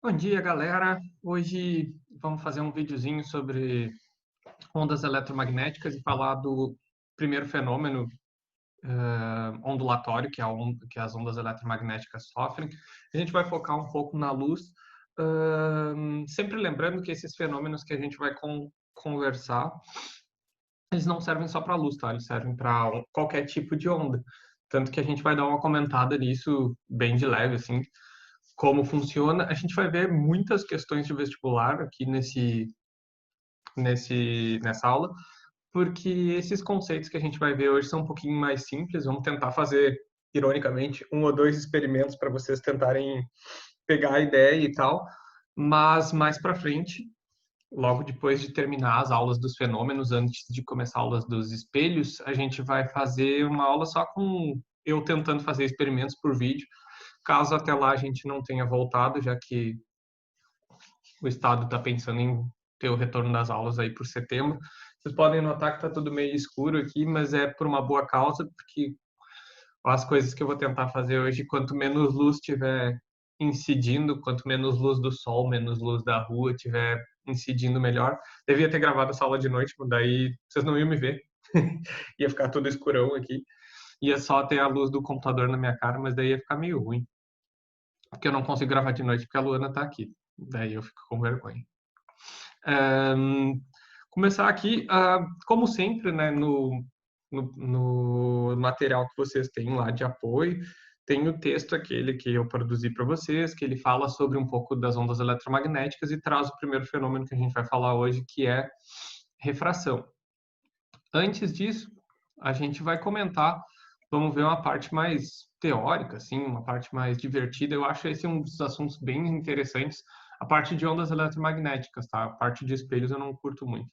Bom dia, galera. Hoje vamos fazer um videozinho sobre ondas eletromagnéticas e falar do primeiro fenômeno ondulatório que as ondas eletromagnéticas sofrem. A gente vai focar um pouco na luz, sempre lembrando que esses fenômenos que a gente vai conversar, eles não servem só para a luz, tá? Eles servem para qualquer tipo de onda. Tanto que a gente vai dar uma comentada nisso bem de leve, assim, como funciona. A gente vai ver muitas questões de vestibular aqui nessa aula, porque esses conceitos que a gente vai ver hoje são um pouquinho mais simples. Vamos tentar fazer, ironicamente, um ou dois experimentos para vocês tentarem pegar a ideia e tal, mas mais para frente, logo depois de terminar as aulas dos fenômenos, antes de começar aulas dos espelhos, a gente vai fazer uma aula só com eu tentando fazer experimentos por vídeo, caso até lá a gente não tenha voltado, já que o Estado está pensando em ter o retorno das aulas aí por setembro. Vocês podem notar que está tudo meio escuro aqui, mas é por uma boa causa, porque as coisas que eu vou tentar fazer hoje, quanto menos luz tiver incidindo, quanto menos luz do sol, menos luz da rua tiver incidindo, melhor. Devia ter gravado essa aula de noite, daí vocês não iam me ver. Ia ficar tudo escurão aqui. Ia só ter a luz do computador na minha cara, mas daí ia ficar meio ruim. Porque eu não consigo gravar de noite porque a Luana tá aqui. Daí eu fico com vergonha. Começar aqui, como sempre, né, no material que vocês têm lá de apoio, tem o texto aquele que eu produzi para vocês, que ele fala sobre um pouco das ondas eletromagnéticas e traz o primeiro fenômeno que a gente vai falar hoje, que é refração. Antes disso, a gente vai comentar, vamos ver uma parte mais teórica, assim, uma parte mais divertida. Eu acho esse um dos assuntos bem interessantes, a parte de ondas eletromagnéticas, tá? A parte de espelhos eu não curto muito.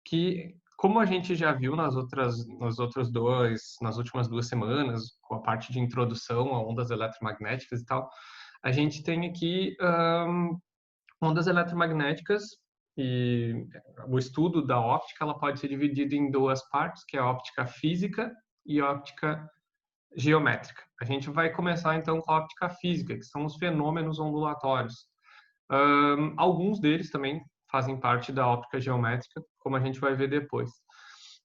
Que, como a gente já viu nas últimas 2 semanas, com a parte de introdução a ondas eletromagnéticas e tal, a gente tem aqui ondas eletromagnéticas e o estudo da óptica ela pode ser dividido em duas partes, que é a óptica física e a óptica geométrica. A gente vai começar então com a óptica física, que são os fenômenos ondulatórios. Alguns deles também fazem parte da óptica geométrica, como a gente vai ver depois.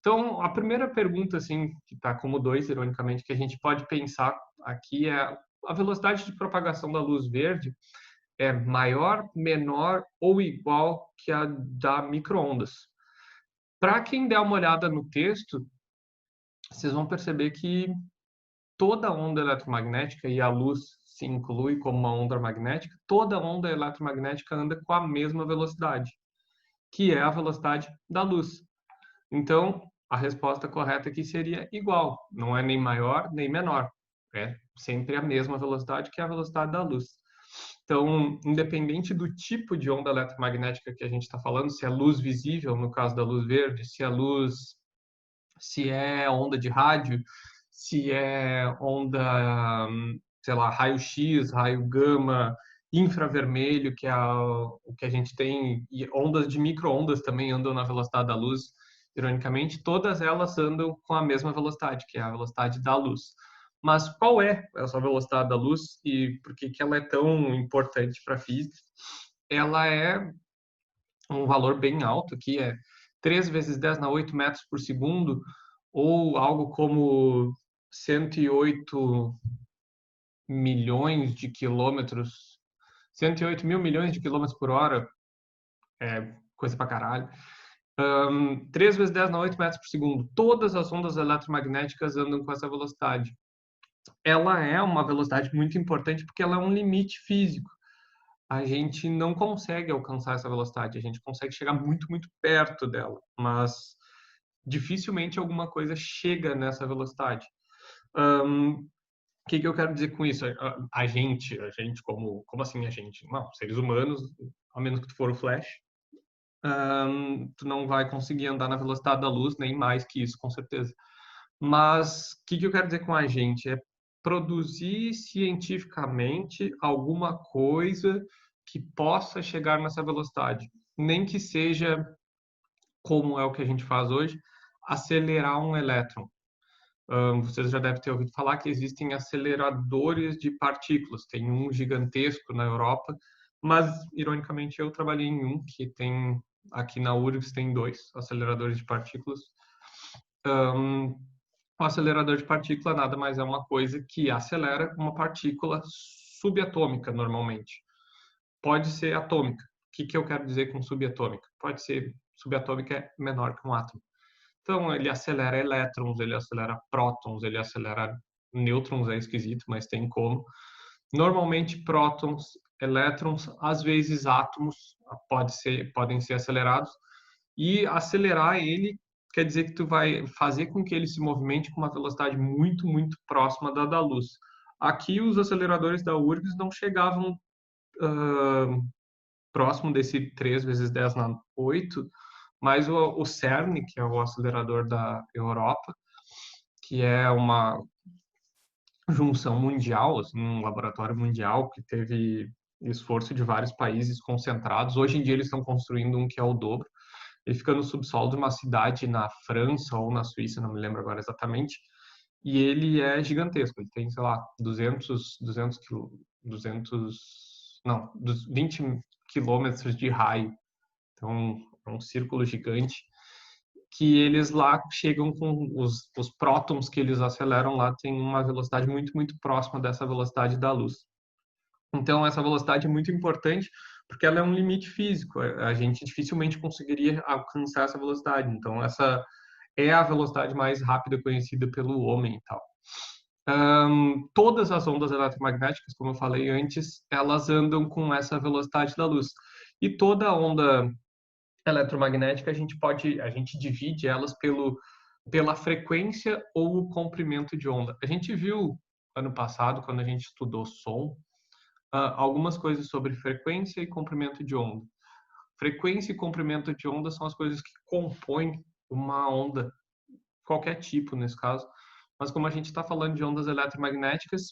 Então, a primeira pergunta, assim, que está como 2, ironicamente, que a gente pode pensar aqui é a velocidade de propagação da luz verde é maior, menor ou igual que a da micro-ondas. Para quem der uma olhada no texto, vocês vão perceber que toda onda eletromagnética, e a luz se inclui como uma onda magnética, toda onda eletromagnética anda com a mesma velocidade, que é a velocidade da luz. Então, a resposta correta aqui seria igual, não é nem maior nem menor, é sempre a mesma velocidade que é a velocidade da luz. Então, independente do tipo de onda eletromagnética que a gente está falando, se é luz visível, no caso da luz verde, se é onda de rádio, se é onda, sei lá, raio-x, raio gama, infravermelho, que é o que a gente tem, e ondas de micro-ondas também andam na velocidade da luz, ironicamente, todas elas andam com a mesma velocidade, que é a velocidade da luz. Mas qual é essa velocidade da luz e por que que ela é tão importante para a física? Ela é um valor bem alto, que é 3 vezes 10 na 8 metros por segundo, ou algo como 108 milhões de quilômetros, 108 mil milhões de quilômetros por hora, é coisa pra caralho. 3 vezes 10 na 8 metros por segundo. Todas as ondas eletromagnéticas andam com essa velocidade. Ela é uma velocidade muito importante porque ela é um limite físico. A gente não consegue alcançar essa velocidade, a gente consegue chegar muito, muito perto dela, mas dificilmente alguma coisa chega nessa velocidade. O que que eu quero dizer com isso? A gente como assim a gente? Não, seres humanos, a menos que tu for o Flash, tu não vai conseguir andar na velocidade da luz, nem mais que isso, com certeza. Mas o que que eu quero dizer com a gente? É produzir cientificamente alguma coisa que possa chegar nessa velocidade. Nem que seja, como é o que a gente faz hoje, acelerar um elétron. Vocês já devem ter ouvido falar que existem aceleradores de partículas. Tem um gigantesco na Europa, Mas, ironicamente, eu trabalhei em um que tem, aqui na URGS tem 2 aceleradores de partículas. O acelerador de partícula nada mais é uma coisa que acelera uma partícula subatômica, normalmente. Pode ser atômica. O que eu quero dizer com subatômica? Pode ser subatômica é menor que um átomo. Então, ele acelera elétrons, ele acelera prótons, ele acelera nêutrons, é esquisito, mas tem como. Normalmente, prótons, elétrons, às vezes átomos podem ser acelerados. E acelerar ele quer dizer que tu vai fazer com que ele se movimente com uma velocidade muito, muito próxima da luz. Aqui, os aceleradores da URGS não chegavam próximo desse 3 vezes 10 na 8, mas o CERN, que é o acelerador da Europa, que é uma junção mundial, assim, um laboratório mundial que teve esforço de vários países concentrados. Hoje em dia eles estão construindo um que é o dobro. Ele fica no subsolo de uma cidade na França ou na Suíça, não me lembro agora exatamente. E ele é gigantesco. Ele tem, sei lá, 20 quilômetros de raio. Então, é um círculo gigante que eles lá chegam com os prótons que eles aceleram lá tem uma velocidade muito, muito próxima dessa velocidade da luz. Então, essa velocidade é muito importante porque ela é um limite físico. A gente dificilmente conseguiria alcançar essa velocidade. Então, essa é a velocidade mais rápida conhecida pelo homem e tal. Todas as ondas eletromagnéticas, como eu falei antes, elas andam com essa velocidade da luz. E toda onda eletromagnética a gente divide elas pela frequência ou o comprimento de onda. A gente viu ano passado, quando a gente estudou som, algumas coisas sobre frequência e comprimento de onda. Frequência e comprimento de onda são as coisas que compõem uma onda, qualquer tipo nesse caso. Mas como a gente está falando de ondas eletromagnéticas,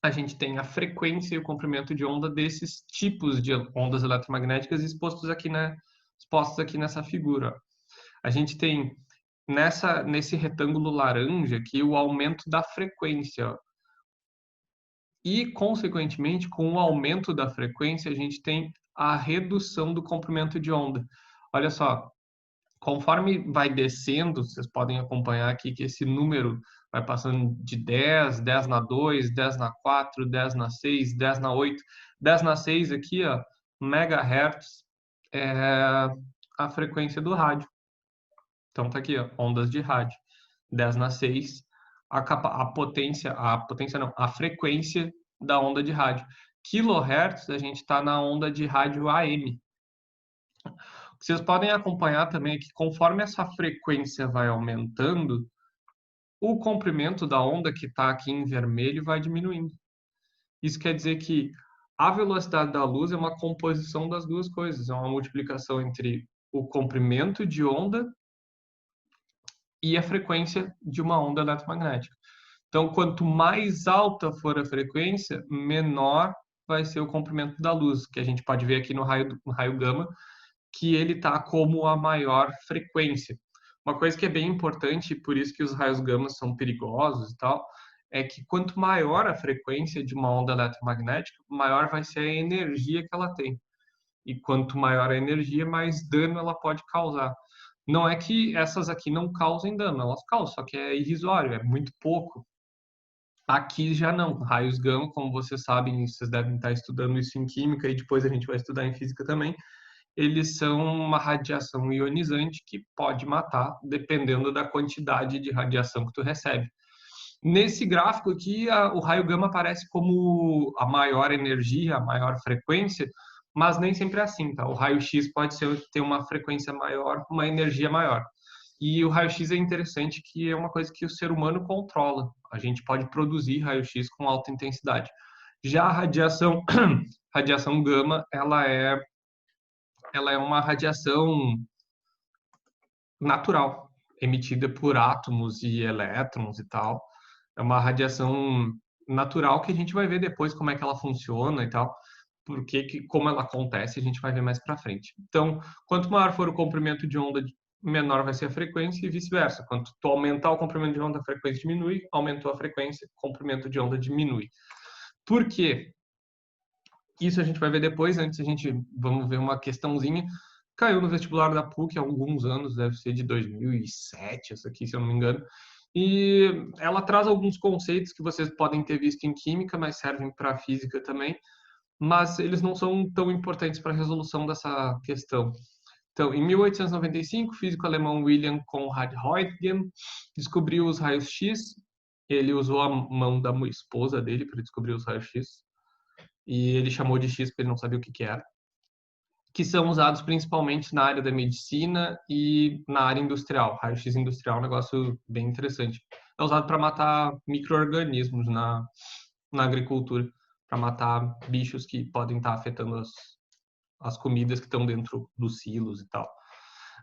a gente tem a frequência e o comprimento de onda desses tipos de ondas eletromagnéticas expostos aqui nessa figura. A gente tem nesse retângulo laranja aqui o aumento da frequência. E, consequentemente, com o aumento da frequência, a gente tem a redução do comprimento de onda. Olha só, conforme vai descendo, vocês podem acompanhar aqui que esse número vai passando de 10, 10 na 2, 10 na 4, 10 na 6, 10 na 8. 10 na 6 aqui, ó, megahertz é a frequência do rádio. Então tá aqui, ó, ondas de rádio. 10 na 6, a frequência da onda de rádio. Kilohertz, a gente está na onda de rádio AM. Vocês podem acompanhar também que conforme essa frequência vai aumentando, o comprimento da onda que está aqui em vermelho vai diminuindo. Isso quer dizer que a velocidade da luz é uma composição das duas coisas, é uma multiplicação entre o comprimento de onda e a frequência de uma onda eletromagnética. Então, quanto mais alta for a frequência, menor vai ser o comprimento da luz, que a gente pode ver aqui no raio gama, que ele está como a maior frequência. Uma coisa que é bem importante, por isso que os raios gama são perigosos e tal, é que quanto maior a frequência de uma onda eletromagnética, maior vai ser a energia que ela tem. E quanto maior a energia, mais dano ela pode causar. Não é que essas aqui não causem dano, elas causam, só que é irrisório, é muito pouco. Aqui já não. Raios gama, como vocês sabem, vocês devem estar estudando isso em química e depois a gente vai estudar em física também. Eles são uma radiação ionizante que pode matar, dependendo da quantidade de radiação que tu recebe. Nesse gráfico aqui, o raio gama aparece como a maior energia, a maior frequência, mas nem sempre é assim, tá? O raio-x pode ter uma frequência maior, uma energia maior. E o raio-x é interessante que é uma coisa que o ser humano controla. A gente pode produzir raio-x com alta intensidade. Já a radiação gama, ela é uma radiação natural, emitida por átomos e elétrons e tal. É uma radiação natural que a gente vai ver depois como é que ela funciona e tal, porque como ela acontece, a gente vai ver mais para frente. Então, quanto maior for o comprimento de onda, menor vai ser a frequência e vice-versa. Quanto tu aumentar o comprimento de onda, a frequência diminui, aumentou a frequência, o comprimento de onda diminui. Por quê? Isso a gente vai ver depois, antes a gente vamos ver uma questãozinha. Caiu no vestibular da PUC há alguns anos, deve ser de 2007, essa aqui, se eu não me engano. E ela traz alguns conceitos que vocês podem ter visto em química, mas servem para física também, mas eles não são tão importantes para a resolução dessa questão. Então, em 1895, o físico alemão William Conrad Röntgen descobriu os raios-x. Ele usou a mão da esposa dele para descobrir os raios-x. E ele chamou de X porque ele não sabia o que era. Que são usados principalmente na área da medicina e na área industrial. Raio-x industrial é um negócio bem interessante. É usado para matar micro-organismos na agricultura, para matar bichos que podem estar afetando as comidas que estão dentro dos silos e tal.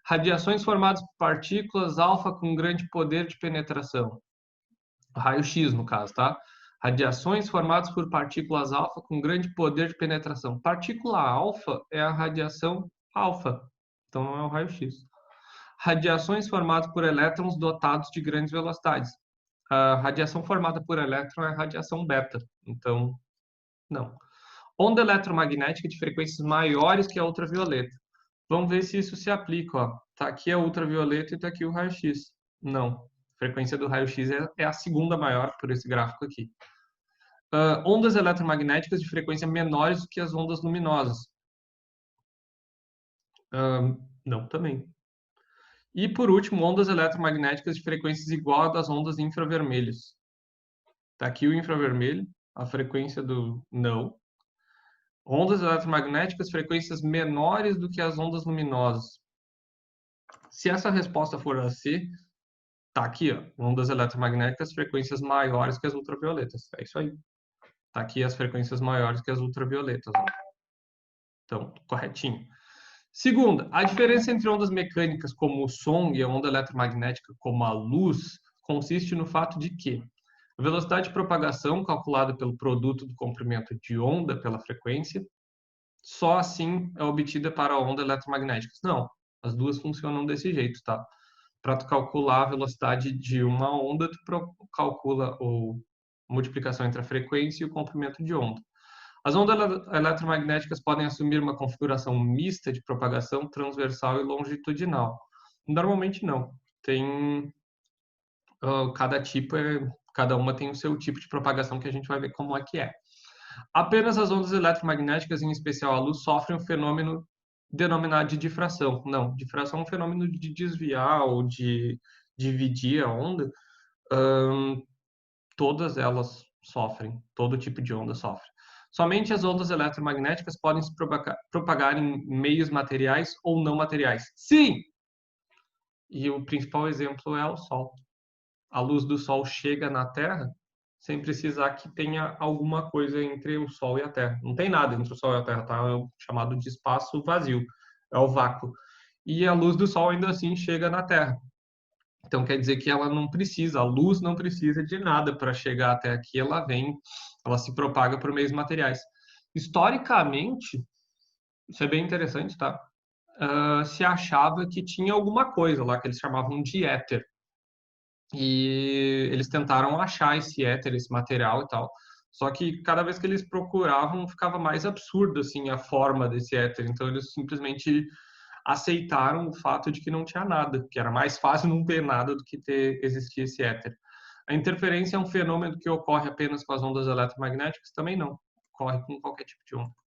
Radiações formadas por partículas alfa com grande poder de penetração. Raio-x, no caso, tá? Radiações formadas por partículas alfa com grande poder de penetração. Partícula alfa é a radiação alfa, então não é o raio-x. Radiações formadas por elétrons dotados de grandes velocidades. A radiação formada por elétron é a radiação beta, então não. Onda eletromagnética de frequências maiores que a ultravioleta. Vamos ver se isso se aplica. Ó. Tá aqui a ultravioleta e tá aqui o raio-x. Não. A frequência do raio-x é a segunda maior por esse gráfico aqui. Ondas eletromagnéticas de frequência menores do que as ondas luminosas. Não, também. E, por último, ondas eletromagnéticas de frequências igual às das ondas infravermelhas. Está aqui o infravermelho, a frequência do não. Ondas eletromagnéticas, frequências menores do que as ondas luminosas. Se essa resposta for a C, tá aqui, ó, ondas eletromagnéticas, frequências maiores que as ultravioletas. É isso aí. Tá aqui as frequências maiores que as ultravioletas. Ó. Então, corretinho. Segunda, a diferença entre ondas mecânicas como o som e a onda eletromagnética como a luz consiste no fato de que a velocidade de propagação calculada pelo produto do comprimento de onda pela frequência, só assim é obtida para a onda eletromagnética. Não, as duas funcionam desse jeito, tá? Para tu calcular a velocidade de uma onda, tu calcula a multiplicação entre a frequência e o comprimento de onda. As ondas eletromagnéticas podem assumir uma configuração mista de propagação transversal e longitudinal. Normalmente não. Tem cada uma tem o seu tipo de propagação que a gente vai ver como é que é. Apenas as ondas eletromagnéticas, em especial a luz, sofrem um fenômeno denominado de difração. Não, difração é um fenômeno de desviar ou de dividir a onda. Todas elas sofrem, todo tipo de onda sofre. Somente as ondas eletromagnéticas podem se propagar em meios materiais ou não materiais. Sim! E o principal exemplo é o Sol. A luz do Sol chega na Terra sem precisar que tenha alguma coisa entre o Sol e a Terra. Não tem nada entre o Sol e a Terra, tá? É o chamado de espaço vazio, é o vácuo. E a luz do Sol ainda assim chega na Terra. Então quer dizer que ela não precisa, a luz não precisa de nada para chegar até aqui, ela se propaga por meios materiais. Historicamente, isso é bem interessante, tá? Se achava que tinha alguma coisa lá que eles chamavam de éter. E eles tentaram achar esse éter, esse material e tal. Só que cada vez que eles procuravam, ficava mais absurdo assim a forma desse éter. Então eles simplesmente aceitaram o fato de que não tinha nada, que era mais fácil não ter nada do que existir esse éter. A interferência é um fenômeno que ocorre apenas com as ondas eletromagnéticas? Também não. Ocorre com qualquer tipo de onda.